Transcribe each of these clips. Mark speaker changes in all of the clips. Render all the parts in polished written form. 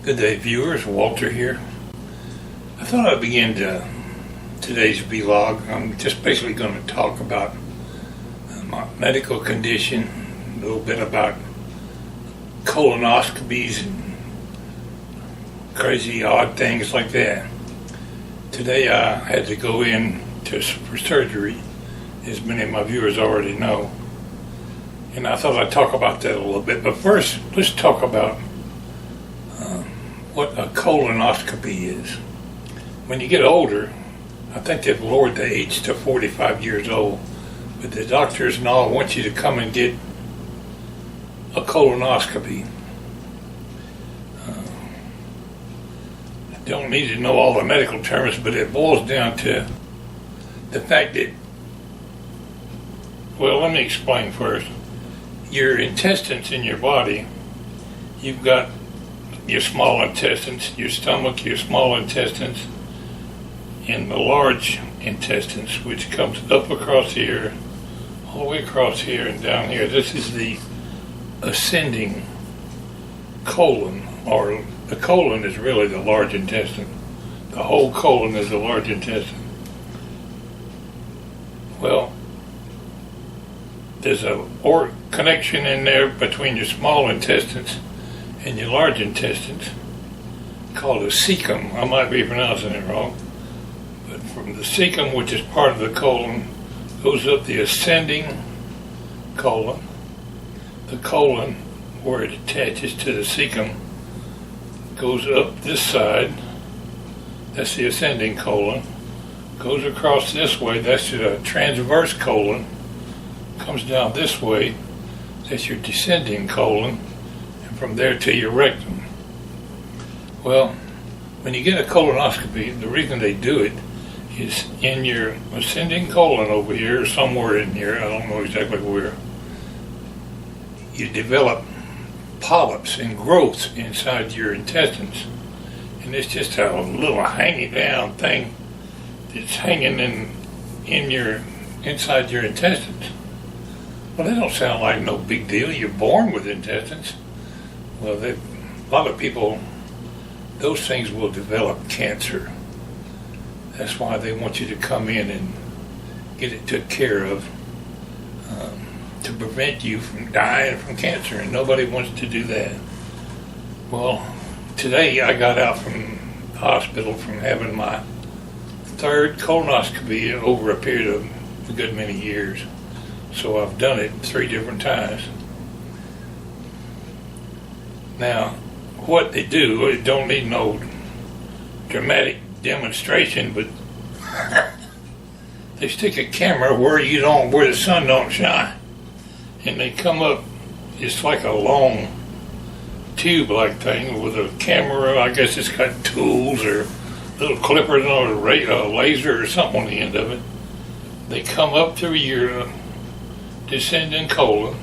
Speaker 1: Good day, viewers. Walter here. I thought I'd begin today's vlog. I'm just basically going to talk about my medical condition, a little bit about colonoscopies and crazy odd things like that. Today I had to go in for surgery, as many of my viewers already know. And I thought I'd talk about that a little bit. But first, let's talk about what a colonoscopy is. When you get older, I think they've lowered the age to 45 years old, but the doctors and all want you to come and get a colonoscopy. I don't need to know all the medical terms, but it boils down to the fact that, well, let me explain first. Your intestines in your body, you've got your small intestines, your stomach, your small intestines, and the large intestines, which comes up across here, all the way across here and down here. This is the ascending colon, or the colon is really the large intestine. The whole colon is the large intestine. Well, there's a connection in there between your small intestines and your large intestines called a cecum. I might be pronouncing it wrong, but from the cecum, which is part of the colon, goes up the ascending colon. The colon, where it attaches to the cecum, goes up this side. That's the ascending colon. Goes across this way. That's the transverse colon. Comes down this way. That's your descending colon. From there to your rectum. Well, when you get a colonoscopy, the reason they do it is in your ascending colon over here, somewhere in here, I don't know exactly where, you develop polyps and growths inside your intestines. And it's just a little hanging down thing that's hanging inside your intestines. Well, that don't sound like no big deal. You're born with intestines. Well, a lot of people, those things will develop cancer. That's why they want you to come in and get it took care of to prevent you from dying from cancer, and nobody wants to do that. Well, today I got out from the hospital from having my third colonoscopy over a period of a good many years. So I've done it 3 different times. Now, what they do, it don't need no dramatic demonstration, but they stick a camera where the sun don't shine, and they come up. It's like a long tube-like thing with a camera. I guess it's got tools or little clippers or a laser or something on the end of it. They come up through your descending colon,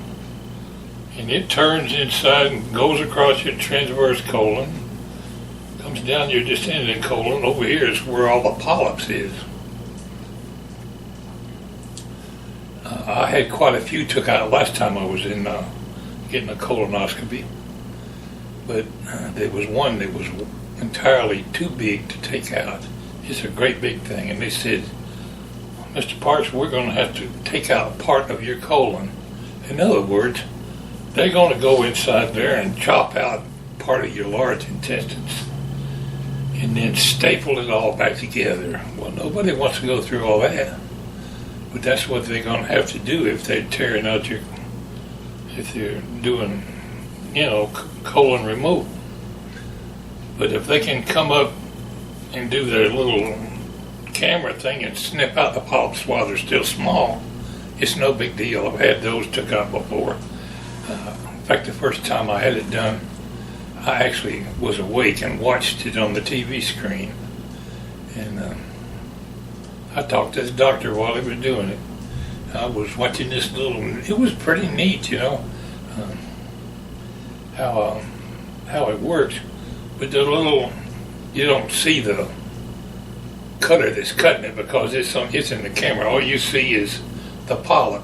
Speaker 1: and it turns inside and goes across your transverse colon, comes down your descending colon. Over here is where all the polyps is. I had quite a few took out last time I was in getting a colonoscopy, but there was one that was entirely too big to take out. It's a great big thing, and they said, "Mr. Parks, we're going to have to take out part of your colon." In other words, they're going to go inside there and chop out part of your large intestines and then staple it all back together. Well, nobody wants to go through all that, but that's what they're going to have to do if they're tearing out if they're doing, colon removal. But if they can come up and do their little camera thing and snip out the polyps while they're still small, it's no big deal. I've had those took out before. In fact, the first time I had it done, I actually was awake and watched it on the TV screen. And I talked to the doctor while he was doing it. I was watching this it was pretty neat, how it works. But you don't see the cutter that's cutting it because it's in the camera. All you see is the polyp.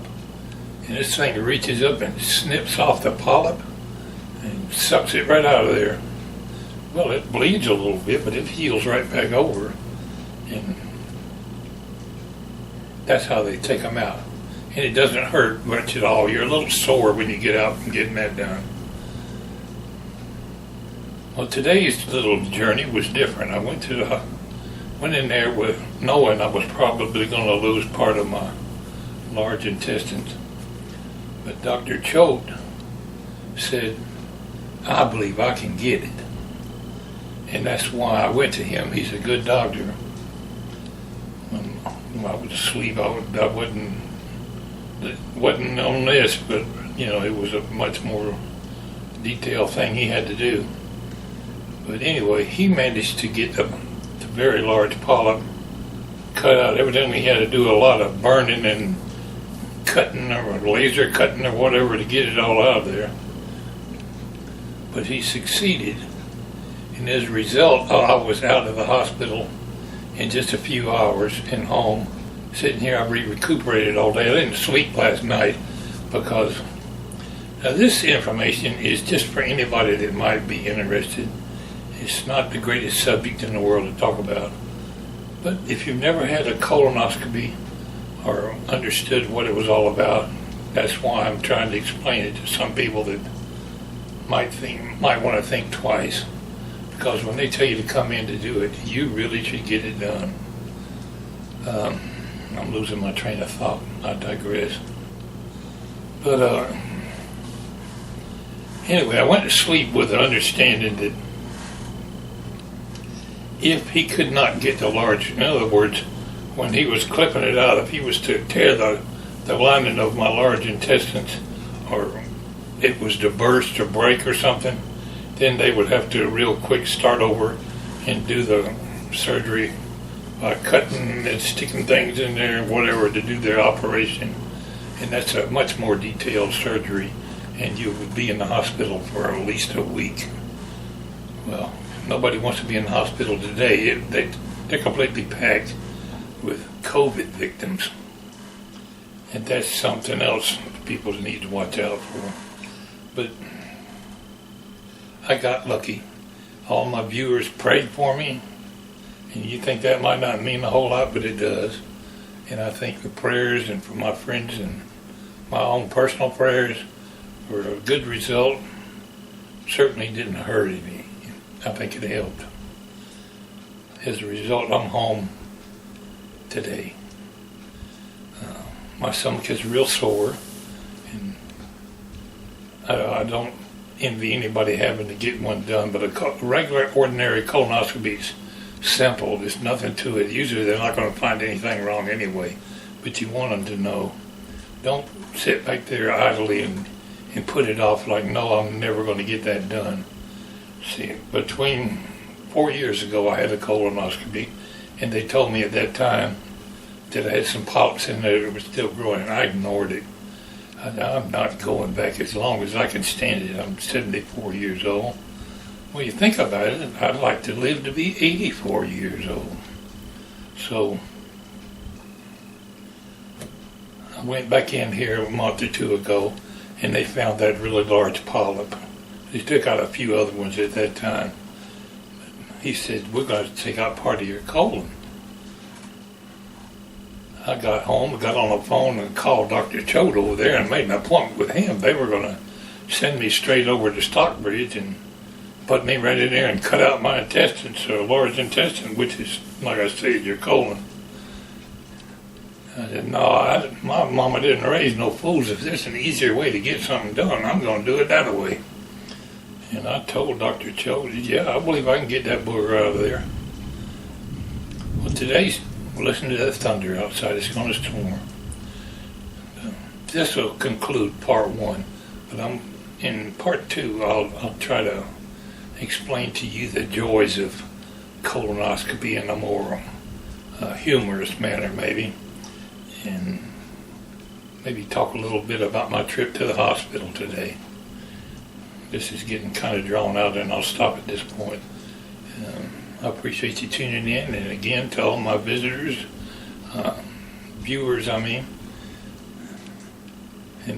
Speaker 1: And this thing reaches up and snips off the polyp and sucks it right out of there. Well, it bleeds a little bit, but it heals right back over. And that's how they take them out. And it doesn't hurt much at all. You're a little sore when you get out from getting that done. Well, today's little journey was different. I went in there with knowing I was probably going to lose part of my large intestines. But Dr. Choate said, I believe I can get it. And that's why I went to him. He's a good doctor. When I was asleep, I wasn't on this, but it was a much more detailed thing he had to do. But anyway, he managed to get the very large polyp cut out. Evidently, he had to do a lot of burning and cutting or laser cutting or whatever to get it all out of there. But he succeeded. And as a result, I was out of the hospital in just a few hours and home. Sitting here, I recuperated all day. I didn't sleep last night because now this information is just for anybody that might be interested. It's not the greatest subject in the world to talk about. But if you've never had a colonoscopy or understood what it was all about, that's why I'm trying to explain it to some people that might want to think twice. Because when they tell you to come in to do it, you really should get it done. I'm losing my train of thought. I digress. But anyway, I went to sleep with the understanding that if he could not get the large, in other words, when he was clipping it out, if he was to tear the lining of my large intestines, or it was to burst or break or something, then they would have to real quick start over and do the surgery by cutting and sticking things in there, whatever, to do their operation. And that's a much more detailed surgery, and you would be in the hospital for at least a week. Well, nobody wants to be in the hospital today. They're completely packed with COVID victims. And that's something else people need to watch out for. But I got lucky. All my viewers prayed for me. And you think that might not mean a whole lot, but it does. And I think the prayers and for my friends and my own personal prayers were a good result. Certainly didn't hurt me. I think it helped. As a result, I'm home today. My stomach is real sore, and I don't envy anybody having to get one done, but a regular, ordinary colonoscopy is simple. There's nothing to it. Usually they're not going to find anything wrong anyway, but you want them to know. Don't sit back there idly and put it off like, no, I'm never going to get that done. See, between 4 years ago, I had a colonoscopy, and they told me at that time that I had some polyps in there that were still growing, and I ignored it. I'm not going back as long as I can stand it. I'm 74 years old. Well, you think about it, I'd like to live to be 84 years old. So I went back in here a month or two ago, and they found that really large polyp. They took out a few other ones at that time. He said, we're going to take out part of your colon. I got home, got on the phone and called Dr. Choate over there and made an appointment with him. They were going to send me straight over to Stockbridge and put me right in there and cut out my intestines, or large intestine, which is, like I said, your colon. I said, no, my mama didn't raise no fools. If there's an easier way to get something done, I'm going to do it that way. And I told Dr. Choate, yeah, I believe I can get that booger out of there. Well, today's, listen to that thunder outside. It's going to storm. This will conclude part one. But in part two, I'll try to explain to you the joys of colonoscopy in a more humorous manner, maybe. And maybe talk a little bit about my trip to the hospital today. This is getting kind of drawn out, and I'll stop at this point. I appreciate you tuning in, and again, to all my visitors, viewers, and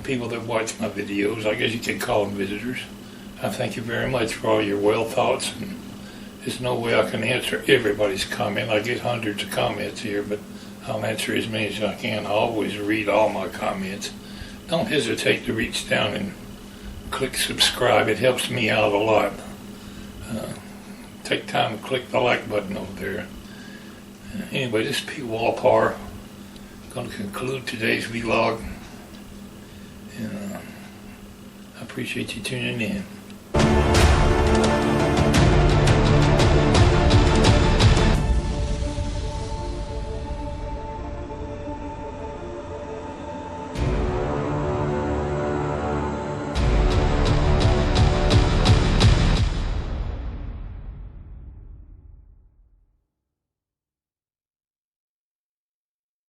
Speaker 1: people that watch my videos, I guess you could call them visitors. I thank you very much for all your well thoughts and There's no way I can answer everybody's comment. I get hundreds of comments here, but I'll answer as many as I can. I always read all my comments. Don't hesitate to reach down and click subscribe. It helps me out a lot. Take time to click the like button over there. Anyway, this is Pwalpar. Going to conclude today's vlog. I appreciate you tuning in.